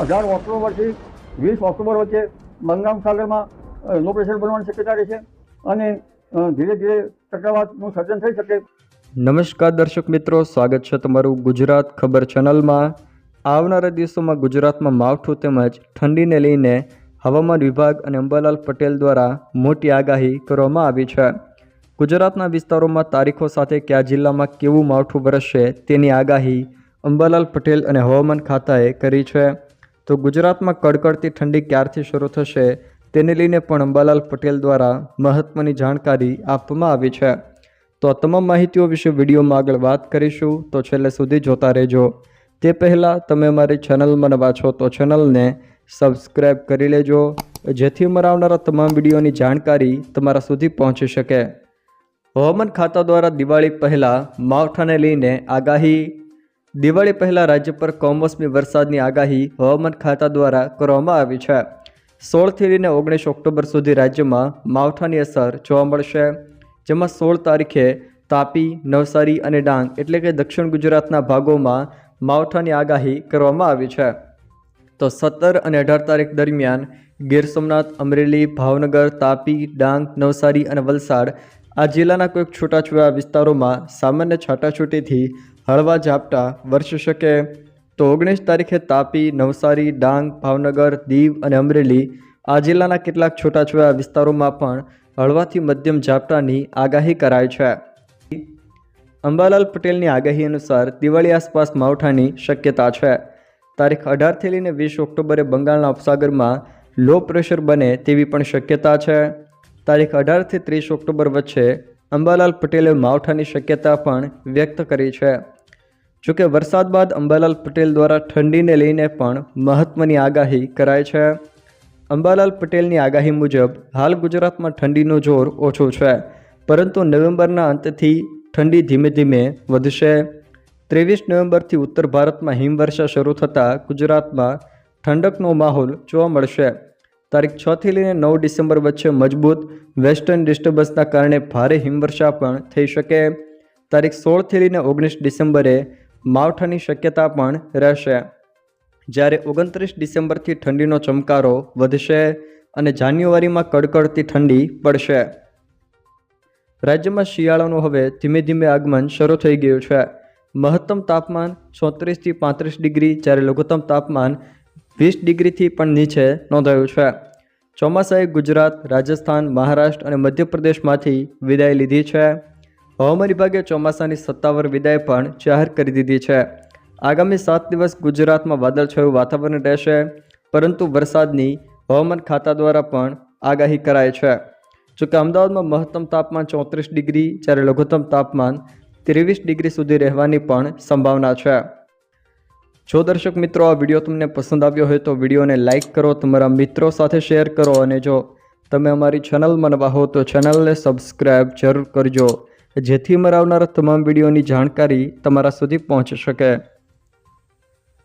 18 ઓક્ટોબરથી 20 ઓક્ટોબર વચ્ચે Bengal સાગરમાં low pressure બનવાની શક્યતા રહે છે અને ધીરે ધીરે ચક્રવાતનું સર્જન થઈ શકે. નમસ્કાર દર્શક મિત્રો, સ્વાગત છે તમારું ગુજરાત ખબર ચેનલમાં. આવનારા દિવસોમાં ગુજરાતમાં માવઠું તેમજ ઠંડીને લઈને હવામાન વિભાગ અને અંબાલાલ પટેલ દ્વારા મોટી આગાહી કરવામાં આવી છે. ગુજરાતના વિસ્તારોમાં તારીખો સાથે કયા જિલ્લામાં કેવું માવઠું વરસશે તેની આગાહી અંબાલાલ પટેલ અને હવામાન ખાતાએ કરી છે. તો ગુજરાતમાં કડકડતી ઠંડી ક્યારથી શરૂ થશે તેને લઈને પણ અંબાલાલ પટેલ દ્વારા મહત્ત્વની જાણકારી આપવામાં આવી છે. તો આ તમામ માહિતીઓ વિશે વિડીયોમાં આગળ વાત કરીશું, તો છેલ્લે સુધી જોતા રહેજો. તે પહેલાં તમે અમારી ચેનલમાં નવા છો તો ચેનલને સબસ્ક્રાઈબ કરી લેજો, જેથી અમારા આવનારા તમામ વિડીયોની જાણકારી તમારા સુધી પહોંચી શકે. હવામાન ખાતા દ્વારા દિવાળી પહેલાં માવઠાને લઈને આગાહી. દિવાળી પહેલાં રાજ્ય પર કમોસમી વરસાદની આગાહી હવામાન ખાતા દ્વારા કરવામાં આવી છે. 16થી લઈને 19 ઓક્ટોબર સુધી રાજ્યમાં માવઠાની અસર જોવા મળશે, જેમાં 16 તારીખે તાપી, નવસારી અને ડાંગ એટલે કે દક્ષિણ ગુજરાતના ભાગોમાં માવઠાની આગાહી કરવામાં આવી છે. તો 17 અને 18 તારીખ દરમિયાન ગીર સોમનાથ, અમરેલી, ભાવનગર, તાપી, ડાંગ, નવસારી અને વલસાડ આ જિલ્લાના કોઈક છૂટાછવાયા વિસ્તારોમાં સામાન્ય છાંટાછૂટીથી હળવા ઝાપટા વરસી શકે. તો 19 તારીખે તાપી, નવસારી, ડાંગ, ભાવનગર, દીવ અને અમરેલી આ જિલ્લાના કેટલાક છૂટાછવાયા વિસ્તારોમાં પણ હળવાથી મધ્યમ ઝાપટાની આગાહી કરાઈ છે. અંબાલાલ પટેલની આગાહી અનુસાર દિવાળી આસપાસ માવઠાની શક્યતા છે. તારીખ 18થી લઈને 20 ઓક્ટોબરે બંગાળના ઉપસાગરમાં લો પ્રેશર બને તેવી પણ શક્યતા છે. તારીખ 18થી 30 ઓક્ટોબર વચ્ચે અંબાલાલ પટેલે માવઠાની શક્યતા પણ વ્યક્ત કરી છે. જોકે વરસાદ બાદ અંબાલાલ પટેલ દ્વારા ઠંડીને લઈને પણ મહત્ત્વની આગાહી કરાઈ છે. અંબાલાલ પટેલની આગાહી મુજબ હાલ ગુજરાતમાં ઠંડીનું જોર ઓછું છે, પરંતુ નવેમ્બરના અંતથી ઠંડી ધીમે ધીમે વધશે. 23 નવેમ્બરથી ઉત્તર ભારતમાં હિમવર્ષા શરૂ થતાં ગુજરાતમાં ઠંડકનો માહોલ જોવા મળશે. તારીખ 6થી લઈને 9 ડિસેમ્બર વચ્ચે મજબૂત વેસ્ટર્ન ડિસ્ટર્બન્સના કારણે ભારે હિમવર્ષા પણ થઈ શકે. તારીખ 16થી લઈને 19 ડિસેમ્બરે માવઠાની શક્યતા પણ રહેશે, જ્યારે 29 ડિસેમ્બરથી ઠંડીનો ચમકારો વધશે અને જાન્યુઆરીમાં કડકડતી ઠંડી પડશે. રાજ્યમાં શિયાળાનું હવે ધીમે ધીમે આગમન શરૂ થઈ ગયું છે. મહત્તમ તાપમાન 34થી 35 ડિગ્રી, જ્યારે લઘુત્તમ તાપમાન 20 ડિગ્રીથી પણ નીચે નોંધાયું છે. ચોમાસાએ ગુજરાત, રાજસ્થાન, મહારાષ્ટ્ર અને મધ્યપ્રદેશમાંથી વિદાય લીધી છે. હવામાન વિભાગે ચોમાસાની સત્તાવાર વિદાય પણ જાહેર કરી દીધી છે. આગામી 7 દિવસ ગુજરાતમાં વાદળછાયું વાતાવરણ રહેશે, પરંતુ વરસાદની હવામાન ખાતા દ્વારા પણ આગાહી કરાઈ છે. જોકે અમદાવાદમાં મહત્તમ તાપમાન 34 ડિગ્રી, જ્યારે લઘુત્તમ તાપમાન 23 ડિગ્રી સુધી રહેવાની પણ સંભાવના છે. જો દર્શક મિત્રો આ વિડીયો તમને પસંદ આવ્યો હોય તો વિડીયોને લાઇક કરો, તમારા મિત્રો સાથે શેર કરો, અને જો તમે અમારી ચેનલમાં નવા હો તો ચેનલને સબસ્ક્રાઈબ જરૂર કરજો, જેથી અમારા આવનારા તમામ વિડીયોની જાણકારી તમારા સુધી પહોંચી શકે.